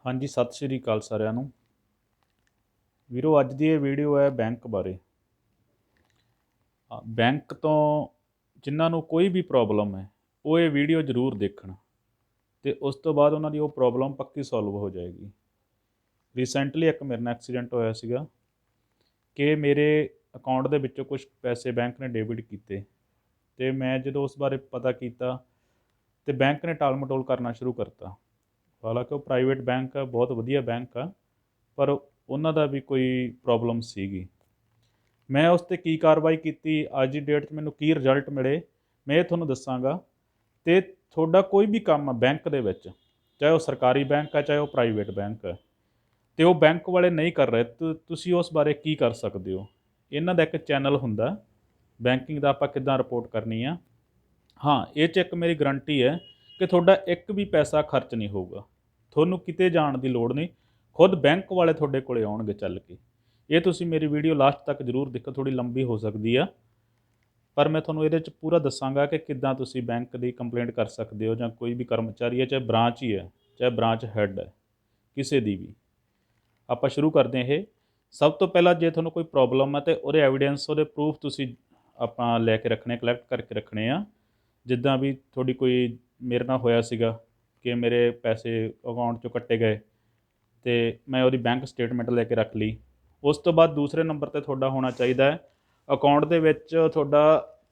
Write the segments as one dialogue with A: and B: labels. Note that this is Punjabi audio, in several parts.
A: ਹਾਂਜੀ, ਸਤਿ ਸ਼੍ਰੀ ਅਕਾਲ ਸਾਰਿਆਂ ਨੂੰ। ਵੀਰੋ, ਅੱਜ ਦੀ ਇਹ ਵੀਡੀਓ ਹੈ ਬੈਂਕ ਬਾਰੇ। ਬੈਂਕ ਤੋਂ ਜਿਨ੍ਹਾਂ ਨੂੰ ਕੋਈ ਵੀ ਪ੍ਰੋਬਲਮ ਹੈ ਉਹ ਇਹ ਵੀਡੀਓ ਜ਼ਰੂਰ ਦੇਖਣ ਅਤੇ ਉਸ ਤੋਂ ਬਾਅਦ ਉਹਨਾਂ ਦੀ ਉਹ ਪ੍ਰੋਬਲਮ ਪੱਕੀ ਸੋਲਵ ਹੋ ਜਾਏਗੀ। ਰੀਸੈਂਟਲੀ ਇੱਕ ਮੇਰੇ ਨਾਲ ਐਕਸੀਡੈਂਟ ਹੋਇਆ ਸੀਗਾ ਕਿ ਮੇਰੇ ਅਕਾਊਂਟ ਦੇ ਵਿੱਚੋਂ ਕੁਝ ਪੈਸੇ ਬੈਂਕ ਨੇ ਡੈਬਿਟ ਕੀਤੇ ਅਤੇ ਮੈਂ ਜਦੋਂ ਉਸ ਬਾਰੇ ਪਤਾ ਕੀਤਾ ਅਤੇ ਬੈਂਕ ਨੇ ਟਾਲ ਮਟੋਲ ਕਰਨਾ ਸ਼ੁਰੂ ਕਰਤਾ। ਹਾਲਾਂਕਿ ਉਹ ਪ੍ਰਾਈਵੇਟ ਬੈਂਕ ਆ, ਬਹੁਤ ਵਧੀਆ ਬੈਂਕ ਆ, ਪਰ ਉਹਨਾਂ ਦਾ ਵੀ ਕੋਈ ਪ੍ਰੋਬਲਮ ਸੀਗੀ। ਮੈਂ ਉਸ 'ਤੇ ਕੀ ਕਾਰਵਾਈ ਕੀਤੀ, ਅੱਜ ਦੀ ਡੇਟ 'ਚ ਮੈਨੂੰ ਕੀ ਰਿਜ਼ਲਟ ਮਿਲੇ, ਮੈਂ ਇਹ ਤੁਹਾਨੂੰ ਦੱਸਾਂਗਾ। ਅਤੇ ਤੁਹਾਡਾ ਕੋਈ ਵੀ ਕੰਮ ਆ ਬੈਂਕ ਦੇ ਵਿੱਚ, ਚਾਹੇ ਉਹ ਸਰਕਾਰੀ ਬੈਂਕ ਹੈ ਚਾਹੇ ਉਹ ਪ੍ਰਾਈਵੇਟ ਬੈਂਕ ਹੈ, ਅਤੇ ਉਹ ਬੈਂਕ ਵਾਲੇ ਨਹੀਂ ਕਰ ਰਹੇ, ਤੁਸੀਂ ਉਸ ਬਾਰੇ ਕੀ ਕਰ ਸਕਦੇ ਹੋ। ਇਹਨਾਂ ਦਾ ਇੱਕ ਚੈਨਲ ਹੁੰਦਾ ਬੈਂਕਿੰਗ ਦਾ, ਆਪਾਂ ਕਿੱਦਾਂ ਰਿਪੋਰਟ ਕਰਨੀ ਆ। ਹਾਂ, ਇਹ 'ਚ ਇੱਕ ਮੇਰੀ ਗਰੰਟੀ ਹੈ ਕਿ ਤੁਹਾਡਾ ਇੱਕ ਵੀ ਪੈਸਾ ਖਰਚ ਨਹੀਂ ਹੋਊਗਾ, ਤੁਹਾਨੂੰ ਕਿਤੇ ਜਾਣ ਦੀ ਲੋੜ ਨਹੀਂ, ਖੁਦ ਬੈਂਕ ਵਾਲੇ ਤੁਹਾਡੇ ਕੋਲ ਆਉਣਗੇ ਚੱਲ ਕੇ। ਇਹ ਤੁਸੀਂ ਮੇਰੀ ਵੀਡੀਓ ਲਾਸਟ ਤੱਕ ਜ਼ਰੂਰ ਦੇਖੋ, ਥੋੜੀ ਲੰਬੀ ਹੋ ਸਕਦੀ ਆ, ਪਰ ਮੈਂ ਤੁਹਾਨੂੰ ਇਹਦੇ 'ਚ ਪੂਰਾ ਦੱਸਾਂਗਾ ਕਿ ਕਿੱਦਾਂ ਤੁਸੀਂ ਬੈਂਕ ਦੀ ਕੰਪਲੇਂਟ ਕਰ ਸਕਦੇ ਹੋ, ਜਾਂ ਕੋਈ ਵੀ ਕਰਮਚਾਰੀ ਹੈ, ਚਾਹੇ ਬ੍ਰਾਂਚ ਹੀ ਹੈ, ਚਾਹੇ ਬ੍ਰਾਂਚ ਹੈੱਡ ਹੈ, ਕਿਸੇ ਦੀ ਵੀ। ਆਪਾਂ ਸ਼ੁਰੂ ਕਰਦੇ ਹਾਂ ਇਹ। ਸਭ ਤੋਂ ਪਹਿਲਾਂ, ਜੇ ਤੁਹਾਨੂੰ ਕੋਈ ਪ੍ਰੋਬਲਮ ਹੈ ਤਾਂ ਉਹਦੇ ਐਵੀਡੈਂਸ, ਉਹਦੇ ਪ੍ਰੂਫ ਤੁਸੀਂ ਆਪਾਂ ਲੈ ਕੇ ਰੱਖਣੇ, ਕਲੈਕਟ ਕਰਕੇ ਰੱਖਣੇ ਆ। ਜਿੱਦਾਂ ਵੀ ਤੁਹਾਡੀ ਕੋਈ, ਮੇਰੇ ਨਾਲ ਹੋਇਆ ਸੀਗਾ ਕਿ ਮੇਰੇ ਪੈਸੇ ਅਕਾਊਂਟ 'ਚੋਂ ਕੱਟੇ ਗਏ ਅਤੇ ਮੈਂ ਉਹਦੀ ਬੈਂਕ ਸਟੇਟਮੈਂਟ ਲੈ ਕੇ ਰੱਖ ਲਈ। ਉਸ ਤੋਂ ਬਾਅਦ ਦੂਸਰੇ ਨੰਬਰ 'ਤੇ ਤੁਹਾਡਾ ਹੋਣਾ ਚਾਹੀਦਾ ਹੈ ਅਕਾਊਂਟ ਦੇ ਵਿੱਚ ਤੁਹਾਡਾ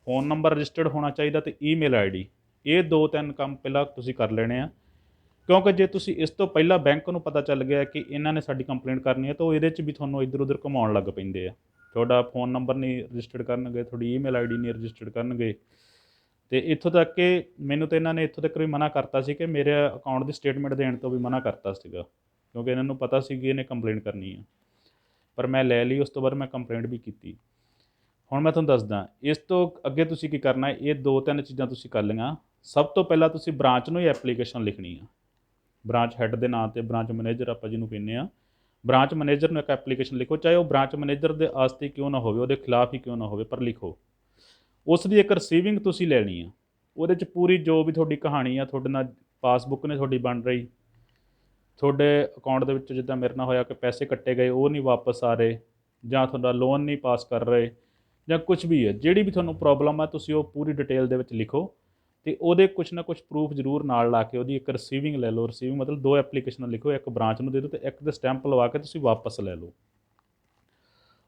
A: ਫ਼ੋਨ ਨੰਬਰ ਰਜਿਸਟਰਡ ਹੋਣਾ ਚਾਹੀਦਾ ਅਤੇ ਈਮੇਲ ਆਈਡੀ। ਇਹ 2-3 ਕੰਮ ਪਹਿਲਾਂ ਤੁਸੀਂ ਕਰ ਲੈਣੇ ਆ, ਕਿਉਂਕਿ ਜੇ ਤੁਸੀਂ ਇਸ ਤੋਂ ਪਹਿਲਾਂ ਬੈਂਕ ਨੂੰ ਪਤਾ ਚੱਲ ਗਿਆ ਕਿ ਇਹਨਾਂ ਨੇ ਸਾਡੀ ਕੰਪਲੇਂਟ ਕਰਨੀ ਹੈ, ਤਾਂ ਉਹ ਇਹਦੇ 'ਚ ਵੀ ਤੁਹਾਨੂੰ ਇੱਧਰ ਉੱਧਰ ਘੁਮਾਉਣ ਲੱਗ ਪੈਂਦੇ ਆ। ਤੁਹਾਡਾ ਫ਼ੋਨ ਨੰਬਰ ਨਹੀਂ ਰਜਿਸਟਰਡ ਕਰਨਗੇ, ਤੁਹਾਡੀ ਈਮੇਲ ਆਈਡੀ ਨਹੀਂ ਰਜਿਸਟਰਡ ਕਰਨਗੇ। ਅਤੇ ਇੱਥੋਂ ਤੱਕ ਕਿ ਮੈਨੂੰ ਤਾਂ ਇਹਨਾਂ ਨੇ ਇੱਥੋਂ ਤੱਕ ਵੀ ਮਨਾ ਕਰਤਾ ਸੀ ਕਿ ਮੇਰੇ ਅਕਾਊਂਟ ਦੀ ਸਟੇਟਮੈਂਟ ਦੇਣ ਤੋਂ ਵੀ ਮਨਾ ਕਰਤਾ ਸੀਗਾ, ਕਿਉਂਕਿ ਇਹਨਾਂ ਨੂੰ ਪਤਾ ਸੀ ਕਿ ਇਹਨੇ ਕੰਪਲੇਂਟ ਕਰਨੀ ਆ। ਪਰ ਮੈਂ ਲੈ ਲਈ, ਉਸ ਤੋਂ ਬਾਅਦ ਮੈਂ ਕੰਪਲੇਂਟ ਵੀ ਕੀਤੀ। ਹੁਣ ਮੈਂ ਤੁਹਾਨੂੰ ਦੱਸਦਾ ਇਸ ਤੋਂ ਅੱਗੇ ਤੁਸੀਂ ਕੀ ਕਰਨਾ ਹੈ। ਇਹ 2-3 ਚੀਜ਼ਾਂ ਤੁਸੀਂ ਕਰ ਲਈਆਂ। ਸਭ ਤੋਂ ਪਹਿਲਾਂ ਤੁਸੀਂ ਬ੍ਰਾਂਚ ਨੂੰ ਹੀ ਐਪਲੀਕੇਸ਼ਨ ਲਿਖਣੀ ਆ, ਬ੍ਰਾਂਚ ਹੈੱਡ ਦੇ ਨਾਂ 'ਤੇ, ਬ੍ਰਾਂਚ ਮੈਨੇਜਰ ਆਪਾਂ ਜਿਹਨੂੰ ਕਹਿੰਦੇ ਆ, ਬ੍ਰਾਂਚ ਮੈਨੇਜਰ ਨੂੰ ਇੱਕ ਐਪਲੀਕੇਸ਼ਨ ਲਿਖੋ, ਚਾਹੇ ਉਹ ਬ੍ਰਾਂਚ ਮੈਨੇਜਰ ਦੇ ਵਾਸਤੇ ਕਿਉਂ ਨਾ ਹੋਵੇ, ਉਹਦੇ ਖਿਲਾਫ ਹੀ ਕਿਉਂ ਨਾ ਹੋਵੇ, ਪਰ ਲਿਖੋ। ਉਸ ਦੀ ਇੱਕ ਰਿਸੀਵਿੰਗ ਤੁਸੀਂ ਲੈਣੀ ਆ, ਉਹਦੇ 'ਚ ਪੂਰੀ ਜੋ ਵੀ ਤੁਹਾਡੀ ਕਹਾਣੀ ਆ, ਤੁਹਾਡੇ ਨਾਲ ਪਾਸਬੁੱਕ ਨੇ ਤੁਹਾਡੀ ਬਣ ਰਹੀ, ਤੁਹਾਡੇ ਅਕਾਊਂਟ ਦੇ ਵਿੱਚ ਜਿੱਦਾਂ ਮੇਰੇ ਨਾਲ ਹੋਇਆ ਕਿ ਪੈਸੇ ਕੱਟੇ ਗਏ, ਉਹ ਨਹੀਂ ਵਾਪਸ ਆ ਰਹੇ, ਜਾਂ ਤੁਹਾਡਾ ਲੋਨ ਨਹੀਂ ਪਾਸ ਕਰ ਰਹੇ, ਜਾਂ ਕੁਛ ਵੀ ਹੈ, ਜਿਹੜੀ ਵੀ ਤੁਹਾਨੂੰ ਪ੍ਰੋਬਲਮ ਹੈ, ਤੁਸੀਂ ਉਹ ਪੂਰੀ ਡਿਟੇਲ ਦੇ ਵਿੱਚ ਲਿਖੋ ਅਤੇ ਉਹਦੇ ਕੁਛ ਨਾ ਕੁਛ ਪ੍ਰੂਫ ਜ਼ਰੂਰ ਨਾਲ ਲਾ ਕੇ ਉਹਦੀ ਇੱਕ ਰਿਸੀਵਿੰਗ ਲੈ ਲਓ। ਰਿਸੀਵਿੰਗ ਮਤਲਬ 2 ਐਪਲੀਕੇਸ਼ਨਾਂ ਲਿਖੋ, ਇੱਕ ਬ੍ਰਾਂਚ ਨੂੰ ਦੇ ਦਿਓ ਅਤੇ ਇੱਕ 'ਤੇ ਸਟੈਂਪ ਲਵਾ ਕੇ ਤੁਸੀਂ ਵਾਪਸ ਲੈ ਲਓ।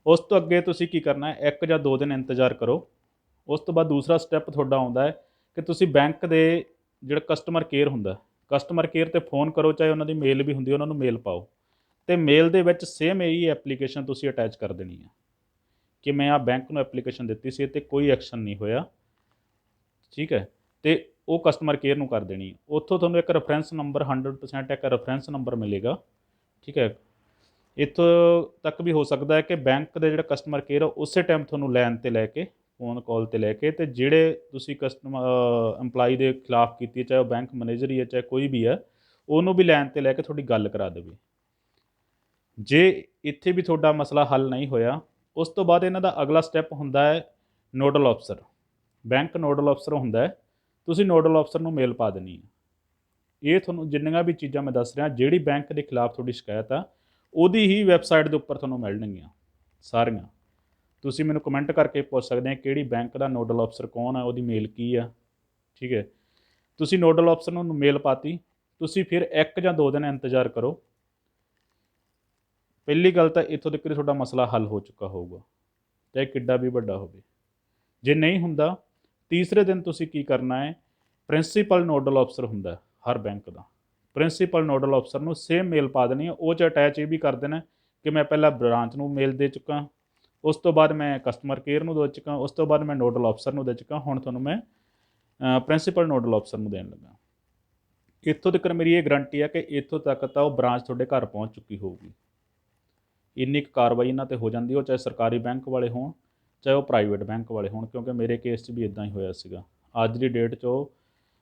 A: ਉਸ ਤੋਂ ਅੱਗੇ ਤੁਸੀਂ ਕੀ ਕਰਨਾ ਹੈ, 1 ਜਾਂ 2 ਦਿਨ ਇੰਤਜ਼ਾਰ ਕਰੋ। ਉਸ ਤੋਂ ਬਾਅਦ ਦੂਸਰਾ ਸਟੈਪ ਤੁਹਾਡਾ ਆਉਂਦਾ ਹੈ ਕਿ ਤੁਸੀਂ ਬੈਂਕ ਦੇ ਜਿਹੜਾ ਕਸਟਮਰ ਕੇਅਰ ਹੁੰਦਾ, ਕਸਟਮਰ ਕੇਅਰ 'ਤੇ ਫ਼ੋਨ ਕਰੋ, ਚਾਹੇ ਉਹਨਾਂ ਦੀ ਮੇਲ ਵੀ ਹੁੰਦੀ, ਉਹਨਾਂ ਨੂੰ ਮੇਲ ਪਾਓ ਅਤੇ ਮੇਲ ਦੇ ਵਿੱਚ ਸੇਮ ਇਹੀ ਐਪਲੀਕੇਸ਼ਨ ਤੁਸੀਂ ਅਟੈਚ ਕਰ ਦੇਣੀ ਹੈ ਕਿ ਮੈਂ ਆਹ ਬੈਂਕ ਨੂੰ ਐਪਲੀਕੇਸ਼ਨ ਦਿੱਤੀ ਸੀ ਅਤੇ ਕੋਈ ਐਕਸ਼ਨ ਨਹੀਂ ਹੋਇਆ, ਠੀਕ ਹੈ। ਅਤੇ ਉਹ ਕਸਟਮਰ ਕੇਅਰ ਨੂੰ ਕਰ ਦੇਣੀ। ਉੱਥੋਂ ਤੁਹਾਨੂੰ ਇੱਕ ਰੈਫਰੈਂਸ ਨੰਬਰ 100% ਇੱਕ ਰੈਫਰੈਂਸ ਨੰਬਰ ਮਿਲੇਗਾ, ਠੀਕ ਹੈ। ਇੱਥੋਂ ਤੱਕ ਵੀ ਹੋ ਸਕਦਾ ਹੈ ਕਿ ਬੈਂਕ ਦੇ ਜਿਹੜਾ ਕਸਟਮਰ ਕੇਅਰ ਆ ਉਸੇ ਟਾਈਮ ਤੁਹਾਨੂੰ ਲਾਈਨ 'ਤੇ ਲੈ ਕੇ, ਫੋਨ ਕਾਲ 'ਤੇ ਲੈ ਕੇ, ਅਤੇ ਜਿਹੜੇ ਤੁਸੀਂ ਇੰਪਲਾਈ ਦੇ ਖਿਲਾਫ ਕੀਤੀ ਹੈ, ਚਾਹੇ ਉਹ ਬੈਂਕ ਮੈਨੇਜਰ ਹੀ ਹੈ ਚਾਹੇ ਕੋਈ ਵੀ ਹੈ, ਉਹਨੂੰ ਵੀ ਲਾਈਨ 'ਤੇ ਲੈ ਕੇ ਤੁਹਾਡੀ ਗੱਲ ਕਰਾ ਦੇਵੇ। ਜੇ ਇੱਥੇ ਵੀ ਤੁਹਾਡਾ ਮਸਲਾ ਹੱਲ ਨਹੀਂ ਹੋਇਆ, ਉਸ ਤੋਂ ਬਾਅਦ ਇਹਨਾਂ ਦਾ ਅਗਲਾ ਸਟੈਪ ਹੁੰਦਾ ਹੈ ਨੋਡਲ ਅਫਸਰ। ਬੈਂਕ ਨੋਡਲ ਅਫਸਰ ਹੁੰਦਾ ਹੈ, ਤੁਸੀਂ ਨੋਡਲ ਅਫਸਰ ਨੂੰ ਮੇਲ ਪਾ ਦੇਣੀ ਹੈ। ਇਹ ਤੁਹਾਨੂੰ ਜਿੰਨੀਆਂ ਵੀ ਚੀਜ਼ਾਂ ਮੈਂ ਦੱਸ ਰਿਹਾ, ਜਿਹੜੀ ਬੈਂਕ ਦੇ ਖਿਲਾਫ ਤੁਹਾਡੀ ਸ਼ਿਕਾਇਤ ਆ, ਉਹਦੀ ਹੀ ਵੈਬਸਾਈਟ ਦੇ ਉੱਪਰ ਤੁਹਾਨੂੰ ਮਿਲਣਗੀਆਂ ਸਾਰੀਆਂ। ਤੁਸੀਂ ਮੈਨੂੰ ਕਮੈਂਟ ਕਰਕੇ ਪੁੱਛ ਸਕਦੇ ਆ ਕਿਹੜੀ ਬੈਂਕ ਦਾ ਨੋਡਲ ਅਫਸਰ ਕੌਣ ਆ, ਉਹਦੀ ਮੇਲ ਕੀ ਆ, ਠੀਕ ਹੈ। ਤੁਸੀਂ ਨੋਡਲ ਅਫਸਰ ਨੂੰ ਮੇਲ ਪਾਤੀ, ਤੁਸੀਂ ਫਿਰ 1 ਜਾਂ 2 ਦਿਨ ਇੰਤਜ਼ਾਰ ਕਰੋ। ਪਹਿਲੀ ਗੱਲ ਤਾਂ ਇੱਥੋਂ ਤੱਕ ਤੁਹਾਡਾ ਮਸਲਾ ਹੱਲ ਹੋ ਚੁੱਕਾ ਹੋਊਗਾ, ਚਾਹੇ ਕਿੱਡਾ ਵੀ ਵੱਡਾ ਹੋਵੇ। ਜੇ ਨਹੀਂ ਹੁੰਦਾ, ਤੀਸਰੇ ਦਿਨ ਤੁਸੀਂ ਕੀ ਕਰਨਾ ਹੈ, ਪ੍ਰਿੰਸੀਪਲ ਨੋਡਲ ਅਫਸਰ ਹੁੰਦਾ ਹਰ ਬੈਂਕ ਦਾ, ਪ੍ਰਿੰਸੀਪਲ ਨੋਡਲ ਅਫਸਰ ਨੂੰ ਸੇਮ ਮੇਲ ਪਾ ਦੇਣੀ ਹੈ। ਉਹ 'ਚ ਅਟੈਚ ਇਹ ਵੀ ਕਰ ਦੇਣਾ ਕਿ ਮੈਂ ਪਹਿਲਾਂ ਬ੍ਰਾਂਚ ਨੂੰ ਮੇਲ ਦੇ ਚੁੱਕਾ, ਉਸ ਤੋਂ ਬਾਅਦ ਮੈਂ ਕਸਟਮਰ ਕੇਅਰ ਨੂੰ ਦੇ ਚੁੱਕਾ, ਉਸ ਤੋਂ ਬਾਅਦ ਮੈਂ ਨੋਡਲ ਅਫਸਰ ਨੂੰ ਦੇ ਚੁੱਕਾ, ਹੁਣ ਤੁਹਾਨੂੰ ਮੈਂ ਪ੍ਰਿੰਸੀਪਲ ਨੋਡਲ ਅਫਸਰ ਨੂੰ ਦੇਣ ਲੱਗਾ। ਇੱਥੋਂ ਤੱਕ ਮੇਰੀ ਇਹ ਗਰੰਟੀ ਹੈ ਕਿ ਇੱਥੋਂ ਤੱਕ ਤਾਂ ਉਹ ਬ੍ਰਾਂਚ ਤੁਹਾਡੇ ਘਰ ਪਹੁੰਚ ਚੁੱਕੀ ਹੋਊਗੀ। ਇੰਨੀ ਕੁ ਕਾਰਵਾਈ ਇਹਨਾਂ 'ਤੇ ਹੋ ਜਾਂਦੀ, ਉਹ ਚਾਹੇ ਸਰਕਾਰੀ ਬੈਂਕ ਵਾਲੇ ਹੋਣ ਚਾਹੇ ਉਹ ਪ੍ਰਾਈਵੇਟ ਬੈਂਕ ਵਾਲੇ ਹੋਣ, ਕਿਉਂਕਿ ਮੇਰੇ ਕੇਸ 'ਚ ਵੀ ਇੱਦਾਂ ਹੀ ਹੋਇਆ ਸੀਗਾ। ਅੱਜ ਦੀ ਡੇਟ 'ਚ ਉਹ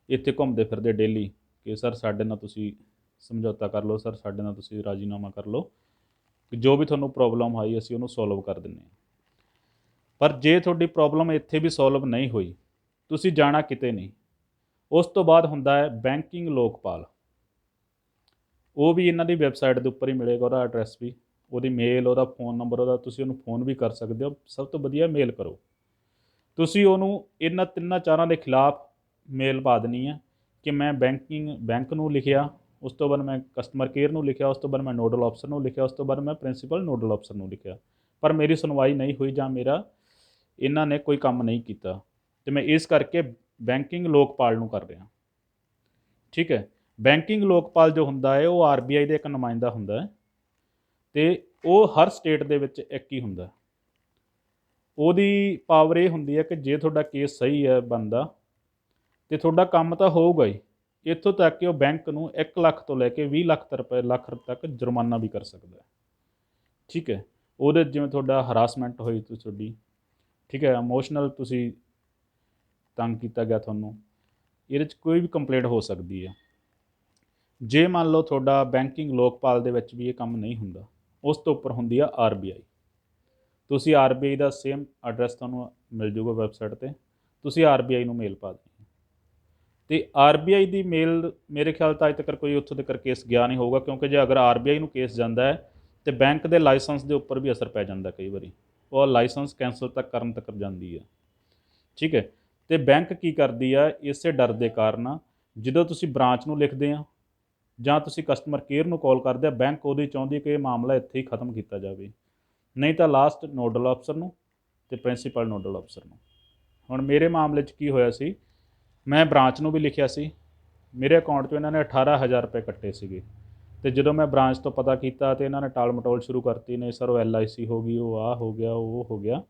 A: ਇੱਥੇ ਘੁੰਮਦੇ ਫਿਰਦੇ ਡੇਲੀ ਕਿ ਸਰ ਸਾਡੇ ਨਾਲ ਤੁਸੀਂ ਸਮਝੌਤਾ ਕਰ ਲਓ, ਸਰ ਸਾਡੇ ਨਾਲ ਤੁਸੀਂ ਰਾਜ਼ੀਨਾਮਾ ਕਰ ਲਓ, ਕਿ ਜੋ ਵੀ ਤੁਹਾਨੂੰ ਪ੍ਰੋਬਲਮ ਆਈ ਅਸੀਂ ਉਹਨੂੰ ਸੋਲਵ ਕਰ ਦਿੰਦੇ ਹਾਂ। ਪਰ ਜੇ ਤੁਹਾਡੀ ਪ੍ਰੋਬਲਮ ਇੱਥੇ ਵੀ ਸੋਲਵ ਨਹੀਂ ਹੋਈ, ਤੁਸੀਂ ਜਾਣਾ ਕਿਤੇ ਨਹੀਂ। ਉਸ ਤੋਂ ਬਾਅਦ ਹੁੰਦਾ ਹੈ ਬੈਂਕਿੰਗ ਲੋਕਪਾਲ। ਉਹ ਵੀ ਇਹਨਾਂ ਦੀ ਵੈਬਸਾਈਟ ਦੇ ਉੱਪਰ ਹੀ ਮਿਲੇਗਾ, ਉਹਦਾ ਐਡਰੈਸ ਵੀ, ਉਹਦੀ ਮੇਲ, ਉਹਦਾ ਫ਼ੋਨ ਨੰਬਰ, ਉਹਦਾ ਤੁਸੀਂ ਉਹਨੂੰ ਫ਼ੋਨ ਵੀ ਕਰ ਸਕਦੇ ਹੋ। ਸਭ ਤੋਂ ਵਧੀਆ ਮੇਲ ਕਰੋ। ਤੁਸੀਂ ਉਹਨੂੰ ਇਹਨਾਂ ਤਿੰਨਾਂ ਚਾਰਾਂ ਦੇ ਖਿਲਾਫ ਮੇਲ ਪਾ ਦੇਣੀ ਹੈ ਕਿ ਮੈਂ ਬੈਂਕ ਨੂੰ ਲਿਖਿਆ, ਉਸ ਤੋਂ ਬਾਅਦ ਮੈਂ ਕਸਟਮਰ ਕੇਅਰ ਨੂੰ ਲਿਖਿਆ, ਉਸ ਤੋਂ ਬਾਅਦ ਮੈਂ ਨੋਡਲ ਅਫਸਰ ਨੂੰ ਲਿਖਿਆ, ਉਸ ਤੋਂ ਬਾਅਦ ਮੈਂ ਪ੍ਰਿੰਸੀਪਲ ਨੋਡਲ ਅਫਸਰ ਨੂੰ ਲਿਖਿਆ, ਪਰ ਮੇਰੀ ਸੁਣਵਾਈ ਨਹੀਂ ਹੋਈ ਜਾਂ ਮੇਰਾ ਇਹਨਾਂ ਨੇ ਕੋਈ ਕੰਮ ਨਹੀਂ ਕੀਤਾ, ਅਤੇ ਮੈਂ ਇਸ ਕਰਕੇ ਬੈਂਕਿੰਗ ਲੋਕਪਾਲ ਨੂੰ ਕਰ ਰਿਹਾ। ਠੀਕ ਹੈ। ਬੈਂਕਿੰਗ ਲੋਕਪਾਲ ਜੋ ਹੁੰਦਾ ਹੈ ਉਹ RBI ਦਾ ਇੱਕ ਨੁਮਾਇੰਦਾ ਹੁੰਦਾ ਹੈ, ਅਤੇ ਉਹ ਹਰ ਸਟੇਟ ਦੇ ਵਿੱਚ ਇੱਕ ਹੀ ਹੁੰਦਾ। ਉਹਦੀ ਪਾਵਰ ਇਹ ਹੁੰਦੀ ਹੈ ਕਿ ਜੇ ਤੁਹਾਡਾ ਕੇਸ ਸਹੀ ਹੈ ਬਣਦਾ, ਅਤੇ ਤੁਹਾਡਾ ਕੰਮ ਤਾਂ ਹੋਊਗਾ ਹੀ, ਇੱਥੋਂ ਤੱਕ ਕਿ ਉਹ ਬੈਂਕ ਨੂੰ 1 ਲੱਖ ਤੋਂ ਲੈ ਕੇ 20 ਲੱਖ ਰੁਪਏ ਤੱਕ ਜੁਰਮਾਨਾ ਵੀ ਕਰ ਸਕਦਾ ਹੈ। ਠੀਕ ਹੈ। ਉਹਦੇ ਜਿਵੇਂ ਤੁਹਾਡਾ ਹਰਾਸਮੈਂਟ ਹੋਈ ਤੁਹਾਡੀ, ਠੀਕ ਹੈ, ਇਮੋਸ਼ਨਲ ਤੁਸੀਂ ਤੰਗ ਕੀਤਾ ਗਿਆ ਤੁਹਾਨੂੰ, ਇਹਦੇ 'ਚ ਕੋਈ ਵੀ ਕੰਪਲੇਂਟ ਹੋ ਸਕਦੀ ਹੈ। ਜੇ ਮੰਨ ਲਓ ਤੁਹਾਡਾ ਬੈਂਕਿੰਗ ਲੋਕਪਾਲ ਦੇ ਵਿੱਚ ਵੀ ਇਹ ਕੰਮ ਨਹੀਂ ਹੁੰਦਾ, ਉਸ ਤੋਂ ਉੱਪਰ ਹੁੰਦੀ ਆ RBI। ਤੁਸੀਂ RBI ਦਾ ਸੇਮ ਐਡਰੈਸ ਤੁਹਾਨੂੰ ਮਿਲ ਜੂਗਾ ਵੈਬਸਾਈਟ 'ਤੇ, ਤੁਸੀਂ RBI ਨੂੰ ਮੇਲ ਪਾ ਦੇਣੀ। ਅਤੇ RBI ਦੀ ਮੇਲ ਮੇਰੇ ਖਿਆਲ ਤਾਂ ਅੱਜ ਤੱਕ ਕੋਈ ਉੱਥੋਂ ਤੱਕ ਕੇਸ ਗਿਆ ਨਹੀਂ ਹੋਊਗਾ, ਕਿਉਂਕਿ ਜੇ ਅਗਰ RBI ਨੂੰ ਕੇਸ ਜਾਂਦਾ ਹੈ ਤਾਂ ਬੈਂਕ ਦੇ ਲਾਇਸੈਂਸ ਦੇ ਉੱਪਰ ਵੀ ਅਸਰ ਪੈ ਜਾਂਦਾ ਕਈ ਵਾਰੀ, ਉਹ ਲਾਇਸੈਂਸ ਕੈਂਸਲ ਤੱਕ ਕਰਨ ਤੱਕ ਜਾਂਦੀ ਹੈ। ਠੀਕ ਹੈ। ਅਤੇ ਬੈਂਕ ਕੀ ਕਰਦੀ ਆ, ਇਸੇ ਡਰ ਦੇ ਕਾਰਨ ਜਦੋਂ ਤੁਸੀਂ ਬ੍ਰਾਂਚ ਨੂੰ ਲਿਖਦੇ ਆ ਜਾਂ ਤੁਸੀਂ ਕਸਟਮਰ ਕੇਅਰ ਨੂੰ ਕਾਲ ਕਰਦੇ ਆ, ਬੈਂਕ ਉਹਦੀ ਚਾਹੁੰਦੀ ਕਿ ਇਹ ਮਾਮਲਾ ਇੱਥੇ ਹੀ ਖਤਮ ਕੀਤਾ ਜਾਵੇ, ਨਹੀਂ ਤਾਂ ਲਾਸਟ ਨੋਡਲ ਅਫਸਰ ਨੂੰ ਅਤੇ ਪ੍ਰਿੰਸੀਪਲ ਨੋਡਲ ਅਫਸਰ ਨੂੰ। ਹੁਣ ਮੇਰੇ ਮਾਮਲੇ 'ਚ ਕੀ ਹੋਇਆ ਸੀ, ਮੈਂ ਬ੍ਰਾਂਚ ਨੂੰ ਵੀ ਲਿਖਿਆ ਸੀ, ਮੇਰੇ ਅਕਾਊਂਟ 'ਚੋਂ ਇਹਨਾਂ ਨੇ 18,000 ਰੁਪਏ ਕੱਟੇ ਸੀਗੇ, ਅਤੇ ਜਦੋਂ ਮੈਂ ਬ੍ਰਾਂਚ ਤੋਂ ਪਤਾ ਕੀਤਾ ਤਾਂ ਇਹਨਾਂ ਨੇ ਟਾਲ ਮਟੋਲ ਸ਼ੁਰੂ ਕਰਤੀ, ਨਹੀਂ ਸਰ ਉਹ LIC ਹੋ ਗਈ, ਉਹ ਆਹ ਹੋ ਗਿਆ, ਉਹ ਹੋ ਗਿਆ।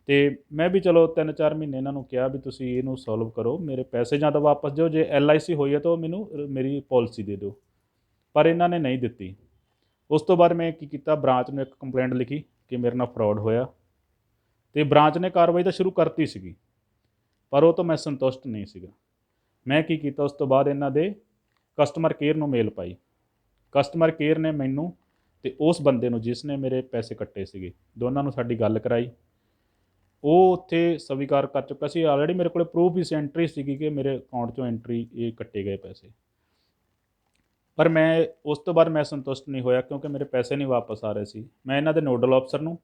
A: ਅਤੇ ਮੈਂ ਵੀ ਚਲੋ 3-4 ਮਹੀਨੇ ਇਹਨਾਂ ਨੂੰ ਕਿਹਾ ਵੀ ਤੁਸੀਂ ਇਹਨੂੰ ਸੋਲਵ ਕਰੋ, ਮੇਰੇ ਪੈਸੇ ਜਾਂ ਤਾਂ ਵਾਪਸ ਦਿਓ, ਜੇ LIC ਹੋਈ ਹੈ ਤਾਂ ਉਹ ਮੈਨੂੰ ਮੇਰੀ ਪੋਲਿਸੀ ਦੇ ਦਿਓ, ਪਰ ਇਹਨਾਂ ਨੇ ਨਹੀਂ ਦਿੱਤੀ। ਉਸ ਤੋਂ ਬਾਅਦ ਮੈਂ ਕੀ ਕੀਤਾ, ਬ੍ਰਾਂਚ ਨੂੰ ਇੱਕ ਕੰਪਲੇਂਟ ਲਿਖੀ ਕਿ ਮੇਰੇ ਨਾਲ ਫਰੋਡ ਹੋਇਆ, ਅਤੇ ਬ੍ਰਾਂਚ ਨੇ ਕਾਰਵਾਈ ਤਾਂ ਸ਼ੁਰੂ ਕਰਤੀ ਸੀਗੀ, ਪਰ ਉਹ ਤੋਂ ਮੈਂ ਸੰਤੁਸ਼ਟ ਨਹੀਂ ਸੀਗਾ। ਮੈਂ ਕੀ ਕੀਤਾ, ਉਸ ਤੋਂ ਬਾਅਦ ਇਹਨਾਂ ਦੇ ਕਸਟਮਰ ਕੇਅਰ ਨੂੰ ਮੇਲ ਪਾਈ। ਕਸਟਮਰ ਕੇਅਰ ਨੇ ਮੈਨੂੰ ਅਤੇ ਉਸ ਬੰਦੇ ਨੂੰ ਜਿਸ ਨੇ ਮੇਰੇ ਪੈਸੇ ਕੱਟੇ ਸੀਗੇ, ਦੋਨਾਂ ਨੂੰ ਸਾਡੀ ਗੱਲ ਕਰਾਈ। ਉਹ ਉੱਥੇ ਸਵੀਕਾਰ ਕਰ ਚੁੱਕਾ ਸੀ, ਆਲਰੇਡੀ ਮੇਰੇ ਕੋਲ ਪ੍ਰੂਫ ਵੀ ਸੀ, ਐਂਟਰੀ ਸੀਗੀ ਕਿ ਮੇਰੇ ਅਕਾਊਂਟ 'ਚੋਂ ਐਂਟਰੀ ਇਹ ਕੱਟੇ ਗਏ ਪੈਸੇ। ਪਰ ਮੈਂ ਉਸ ਤੋਂ ਬਾਅਦ ਮੈਂ ਸੰਤੁਸ਼ਟ ਨਹੀਂ ਹੋਇਆ, ਕਿਉਂਕਿ ਮੇਰੇ ਪੈਸੇ ਨਹੀਂ ਵਾਪਸ ਆ ਰਹੇ ਸੀ। ਮੈਂ ਇਹਨਾਂ ਦੇ ਨੋਡਲ ਅਫਸਰ ਨੂੰ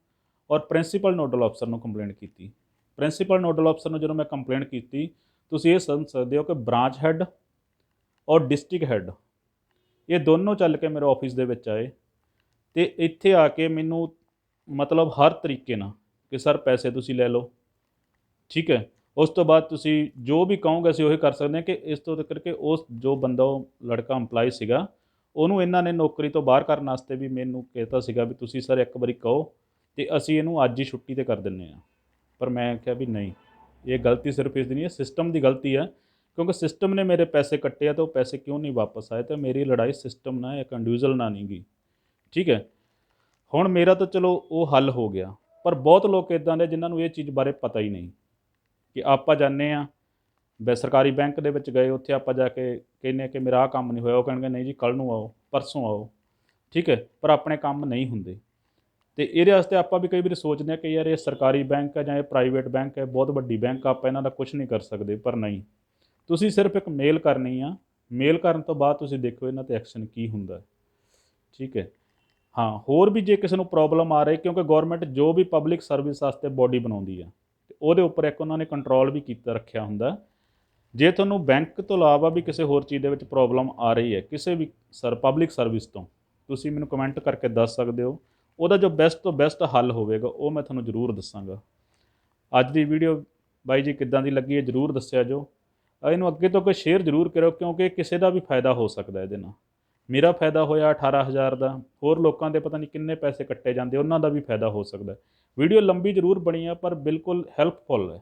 A: ਔਰ ਪ੍ਰਿੰਸੀਪਲ ਨੋਡਲ ਅਫਸਰ ਨੂੰ ਕੰਪਲੇਂਟ ਕੀਤੀ। ਪ੍ਰਿੰਸੀਪਲ ਨੋਡਲ ਅਫਸਰ ਨੂੰ ਜਦੋਂ ਮੈਂ ਕੰਪਲੇਂਟ ਕੀਤੀ, ਤੁਸੀਂ ਇਹ ਸਮਝ ਸਕਦੇ ਹੋ ਕਿ ਬ੍ਰਾਂਚ ਹੈੱਡ ਔਰ ਡਿਸਟ੍ਰਿਕਟ ਹੈੱਡ ਇਹ ਦੋਨੋਂ ਚੱਲ ਕੇ ਮੇਰੇ ਆਫਿਸ ਦੇ ਵਿੱਚ ਆਏ, ਅਤੇ ਇੱਥੇ ਆ ਕੇ ਮੈਨੂੰ ਮਤਲਬ ਹਰ ਤਰੀਕੇ ਨਾਲ ਕਿ ਸਰ ਪੈਸੇ ਤੁਸੀਂ ਲੈ ਲਓ। ਠੀਕ ਹੈ। ਉਸ ਤੋਂ ਬਾਅਦ ਤੁਸੀਂ ਜੋ ਵੀ ਕਹੋਗੇ ਅਸੀਂ ਉਹੀ ਕਰ ਸਕਦੇ ਹਾਂ, ਕਿ ਇਸ ਤੋਂ ਤੱਕ ਕਿ ਉਸ ਜੋ ਬੰਦਾ ਉਹ ਲੜਕਾ ਇੰਪਲਾਈ ਸੀਗਾ, ਉਹਨੂੰ ਇਹਨਾਂ ਨੇ ਨੌਕਰੀ ਤੋਂ ਬਾਹਰ ਕਰਨ ਵਾਸਤੇ ਵੀ ਮੈਨੂੰ ਕਹਿਤਾ ਸੀਗਾ ਵੀ ਤੁਸੀਂ ਸਰ ਇੱਕ ਵਾਰੀ ਕਹੋ ਅਤੇ ਅਸੀਂ ਇਹਨੂੰ ਅੱਜ ਹੀ ਛੁੱਟੀ 'ਤੇ ਕਰ ਦਿੰਦੇ ਹਾਂ। ਪਰ ਮੈਂ ਕਿਹਾ ਵੀ ਨਹੀਂ, ਇਹ ਗਲਤੀ ਸਿਰਫ ਇਸ ਦੀ ਨਹੀਂ ਹੈ, ਸਿਸਟਮ ਦੀ ਗਲਤੀ ਹੈ, ਕਿਉਂਕਿ ਸਿਸਟਮ ਨੇ ਮੇਰੇ ਪੈਸੇ ਕੱਟੇ ਆ ਤਾਂ ਉਹ ਪੈਸੇ ਕਿਉਂ ਨਹੀਂ ਵਾਪਸ ਆਏ, ਅਤੇ ਮੇਰੀ ਲੜਾਈ ਸਿਸਟਮ ਨਾਲ ਇੱਕ ਇੰਡੀਵਿਜੂਅਲ ਨਾਲ ਨਹੀਂ ਗਈ। ਠੀਕ ਹੈ। ਹੁਣ ਮੇਰਾ ਤਾਂ ਚਲੋ ਉਹ ਹੱਲ ਹੋ ਗਿਆ, ਪਰ ਬਹੁਤ ਲੋਕ ਇੱਦਾਂ ਦੇ ਜਿਨ੍ਹਾਂ ਨੂੰ ਇਹ ਚੀਜ਼ ਬਾਰੇ ਪਤਾ ਹੀ ਨਹੀਂ, ਕਿ ਆਪਾਂ ਜਾਂਦੇ ਹਾਂ ਸਰਕਾਰੀ ਬੈਂਕ ਦੇ ਵਿੱਚ ਗਏ, ਉੱਥੇ ਆਪਾਂ ਜਾ ਕੇ ਕਹਿੰਦੇ ਹਾਂ ਕਿ ਮੇਰਾ ਆਹ ਕੰਮ ਨਹੀਂ ਹੋਇਆ, ਉਹ ਕਹਿਣਗੇ ਨਹੀਂ ਜੀ ਕੱਲ੍ਹ ਨੂੰ ਆਓ, ਪਰਸੋਂ ਆਓ। ਠੀਕ ਹੈ। ਪਰ ਆਪਣੇ ਕੰਮ ਨਹੀਂ ਹੁੰਦੇ, ਅਤੇ ਇਹਦੇ ਵਾਸਤੇ ਆਪਾਂ ਵੀ ਕਈ ਵਾਰੀ ਸੋਚਦੇ ਹਾਂ ਕਿ ਯਾਰ ਇਹ ਸਰਕਾਰੀ ਬੈਂਕ ਹੈ ਜਾਂ ਇਹ ਪ੍ਰਾਈਵੇਟ ਬੈਂਕ ਹੈ, ਬਹੁਤ ਵੱਡੀ ਬੈਂਕ, ਆਪਾਂ ਇਹਨਾਂ ਦਾ ਕੁਛ ਨਹੀਂ ਕਰ ਸਕਦੇ, ਪਰ ਨਹੀਂ, ਤੁਸੀਂ ਸਿਰਫ ਇੱਕ ਮੇਲ ਕਰਨੀ ਆ, ਮੇਲ ਕਰਨ ਤੋਂ ਬਾਅਦ ਤੁਸੀਂ ਦੇਖੋ ਇਹਨਾਂ 'ਤੇ ਐਕਸ਼ਨ ਕੀ ਹੁੰਦਾ। ਠੀਕ ਹੈ। ਹਾਂ, ਹੋਰ ਵੀ ਜੇ ਕਿਸੇ ਨੂੰ ਪ੍ਰੋਬਲਮ ਆ ਰਹੀ, ਕਿਉਂਕਿ ਗੌਰਮੈਂਟ ਜੋ ਵੀ ਪਬਲਿਕ ਸਰਵਿਸ ਵਾਸਤੇ ਬੋਡੀ ਬਣਾਉਂਦੀ ਆ, ਅਤੇ ਉਹਦੇ ਉੱਪਰ ਇੱਕ ਉਹਨਾਂ ਨੇ ਕੰਟਰੋਲ ਵੀ ਕੀਤਾ ਰੱਖਿਆ ਹੁੰਦਾ। ਜੇ ਤੁਹਾਨੂੰ ਬੈਂਕ ਤੋਂ ਇਲਾਵਾ ਵੀ ਕਿਸੇ ਹੋਰ ਚੀਜ਼ ਦੇ ਵਿੱਚ ਪ੍ਰੋਬਲਮ ਆ ਰਹੀ ਹੈ, ਕਿਸੇ ਵੀ ਪਬਲਿਕ ਸਰਵਿਸ ਤੋਂ, ਤੁਸੀਂ ਮੈਨੂੰ ਕਮੈਂਟ ਕਰਕੇ ਦੱਸ ਸਕਦੇ ਹੋ। ਉਹਦਾ ਜੋ ਬੈਸਟ ਤੋਂ ਬੈਸਟ ਹੱਲ ਹੋਵੇਗਾ ਉਹ ਮੈਂ ਤੁਹਾਨੂੰ ਜ਼ਰੂਰ ਦੱਸਾਂਗਾ। ਅੱਜ ਦੀ ਵੀਡੀਓ ਬਾਈ ਜੀ ਕਿੱਦਾਂ ਦੀ ਲੱਗੀ ਹੈ ਜ਼ਰੂਰ ਦੱਸਿਆ ਜੋ। ਇਹਨੂੰ ਅੱਗੇ ਤੋਂ ਅੱਗੇ ਸ਼ੇਅਰ ਜ਼ਰੂਰ ਕਰੋ, ਕਿਉਂਕਿ ਕਿਸੇ ਦਾ ਵੀ ਫਾਇਦਾ ਹੋ ਸਕਦਾ ਇਹਦੇ ਨਾਲ। ਮੇਰਾ ਫਾਇਦਾ ਹੋਇਆ 18,000 ਦਾ, ਹੋਰ ਲੋਕਾਂ ਦੇ ਪਤਾ ਨਹੀਂ ਕਿੰਨੇ ਪੈਸੇ ਕੱਟੇ ਜਾਂਦੇ, ਉਹਨਾਂ ਦਾ ਵੀ ਫਾਇਦਾ ਹੋ ਸਕਦਾ। ਵੀਡੀਓ ਲੰਬੀ ਜ਼ਰੂਰ ਬਣੀ ਆ, ਪਰ ਬਿਲਕੁਲ ਹੈਲਪਫੁਲ ਹੈ।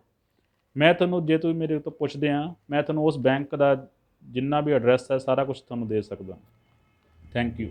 A: ਮੈਂ ਤੁਹਾਨੂੰ, ਜੇ ਤੁਸੀਂ ਮੇਰੇ ਤੋਂ ਪੁੱਛਦੇ ਆ, ਮੈਂ ਤੁਹਾਨੂੰ ਉਸ ਬੈਂਕ ਦਾ ਜਿੰਨਾ ਵੀ ਐਡਰੈਸ ਹੈ ਸਾਰਾ ਕੁਛ ਤੁਹਾਨੂੰ ਦੇ ਸਕਦਾ। Thank you.